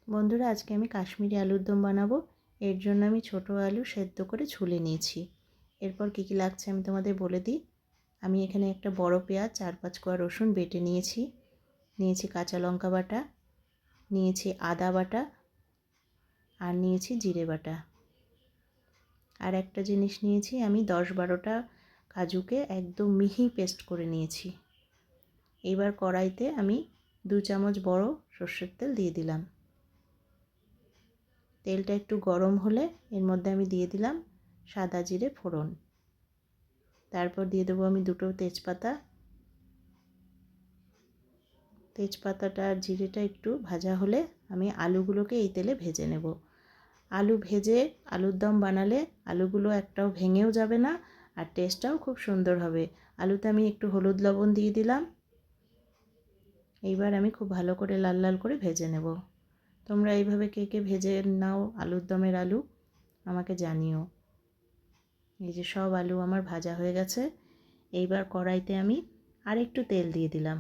বন্ধুরা, আজকে আমি কাশ্মীরি আলুর দম বানাবো। এর জন্য আমি ছোট আলু সেদ্ধ করে ছুলে নিয়েছি। এরপর কী কী লাগছে আমি তোমাদের বলে দিই। আমি এখানে একটা বড় পেঁয়াজ, 4-5 কোয়া রসুন বেটে নিয়েছি কাঁচা লঙ্কা বাটা, নিয়েছি আদা বাটা, আর নিয়েছি জিরে বাটা। আর একটা জিনিস নিয়েছি, আমি 10-12টা কাজুকে একদম মিহি পেস্ট করে নিয়েছি। এবার কড়াইতে আমি 2 চামচ বড় সর্ষের তেল দিয়ে দিলাম। তেলটা একটু গরম হলে এর মধ্যে আমি দিয়ে দিলাম সাদা জিরে ফোড়ন। তারপর দিয়ে দেবো আমি 2টো তেজপাতা। তেজপাতাটা আর জিরেটা একটু ভাজা হলে আমি আলুগুলোকে এই তেলে ভেজে নেব। আলু ভেজে আলুর দম বানালে আলুগুলো একটাও ভেঙেও যাবে না, আর টেস্টটাও খুব সুন্দর হবে। আলুতে আমি একটু হলুদ লবণ দিয়ে দিলাম। এইবার আমি খুব ভালো করে লাল লাল করে ভেজে নেব। তোমরা এইভাবে কে কে ভেজে নাও আলুর দমের আলু, আমাকে জানিও। এই যে সব আলু আমার ভাজা হয়ে গেছে। এইবার কড়াইতে আমি আরেকটু তেল দিয়ে দিলাম।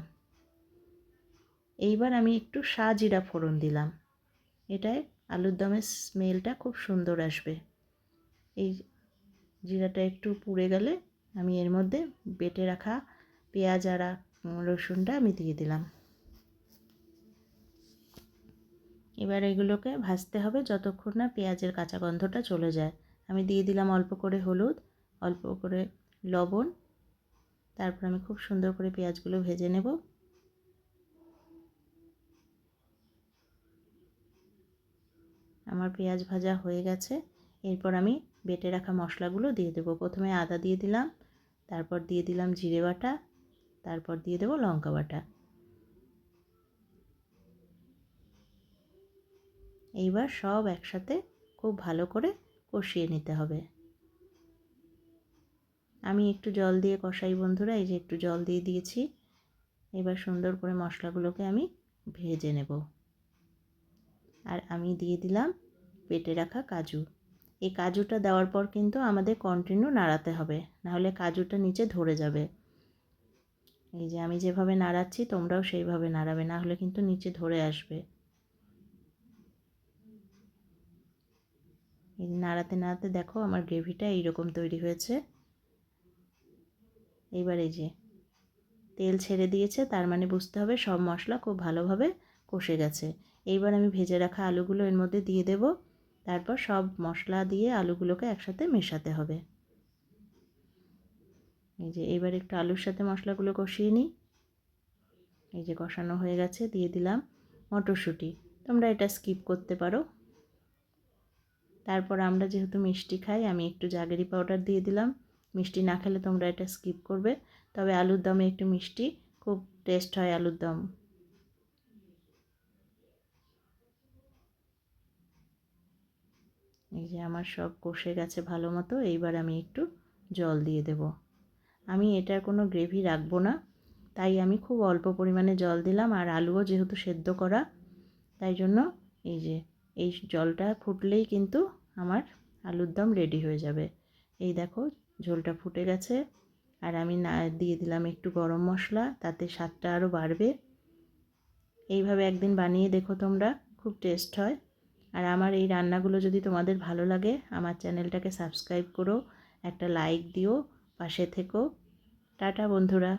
এইবার আমি একটু সাজিরা ফোড়ন দিলাম। এটায় আলুর দমের স্মেলটা খুব সুন্দর আসবে। এই জিরাটা একটু পুড়ে গেলে আমি এর মধ্যে বেটে রাখা পেঁয়াজ আর রসুনটা আমি দিয়ে দিলাম। এবার এগুলোকে ভাজতে হবে যতক্ষণ না পেঁয়াজের কাঁচা গন্ধটা চলে যায়। আমি দিয়ে দিলাম অল্প করে হলুদ, অল্প করে লবণ। তারপর আমি খুব সুন্দর করে পেঁয়াজগুলো ভেজে নেব। আমার পেঁয়াজ ভাজা হয়ে গেছে। এরপর আমি বেটে রাখা মশলাগুলো দিয়ে দেবো। প্রথমে আদা দিয়ে দিলাম, তারপর দিয়ে দিলাম জিরে বাটা, তারপর দিয়ে দেবো লঙ্কা বাটা। এইবার সব একসাথে খুব ভালো করে কষিয়ে নিতে হবে। আমি একটু জল দিয়ে কষাই বন্ধুরা, এই যে একটু জল দিয়ে দিয়েছি। এবার সুন্দর করে মশলাগুলোকে আমি ভেজে নেব। আর আমি দিয়ে দিলাম বেটে রাখা কাজু। এই কাজুটা দেওয়ার পর কিন্তু আমাদের কন্টিনিউ নাড়াতে হবে, নাহলে কাজুটা নিচে ধরে যাবে। এই যে আমি যেভাবে নাড়াচ্ছি তোমরাও সেইভাবে নাড়াবে, না হলে কিন্তু নিচে ধরে আসবে। এই নাড়াতে নাড়াতে দেখো আমার গ্রেভিটা এইরকম তৈরি হয়েছে। এইবার এই যে তেল ছেড়ে দিয়েছে, তার মানে বুঝতে হবে সব মশলা খুব ভালোভাবে কষে গেছে। এইবার আমি ভেজে রাখা আলুগুলো এর মধ্যে দিয়ে দেব। তারপর সব মশলা দিয়ে আলুগুলোকে একসাথে মেশাতে হবে। এই যে এইবার একটু আলুর সাথে মশলাগুলো কষিয়ে নিই। এই যে কষানো হয়ে গেছে, দিয়ে দিলাম মটরশুঁটি। তোমরা এটা স্কিপ করতে পারো। তারপর আমরা যেহেতু মিষ্টি খাই, আমি একটু জাগেরি পাউডার দিয়ে দিলাম। মিষ্টি না খেলে তোমরা এটা স্কিপ করবে, তবে আলুর দমে একটু মিষ্টি খুব টেস্ট হয় আলুর দম। এই যে আমার সব কষে গেছে ভালো মতো। এইবার আমি একটু জল দিয়ে দেব। আমি এটার কোনো গ্রেভি রাখবো না, তাই আমি খুব অল্প পরিমাণে জল দিলাম। আর আলুও যেহেতু সেদ্ধ করা, তাই জন্য এই যে এই জলটা ফুটলেই কিন্তু আমার আলুর দম রেডি হয়ে যাবে। এই দেখো ঝোলটা ফুটে গেছে। আর আমি দিয়ে দিলাম একটু গরম মশলা, তাতে স্বাদটা আরও বাড়বে। এইভাবে একদিন বানিয়ে দেখো তোমরা, খুব টেস্ট হয়। আর আমার এই রান্নাগুলো যদি তোমাদের ভালো লাগে, আমার চ্যানেলটাকে সাবস্ক্রাইব করো, একটা লাইক দিও, পাশে থেকো। টাটা বন্ধুরা।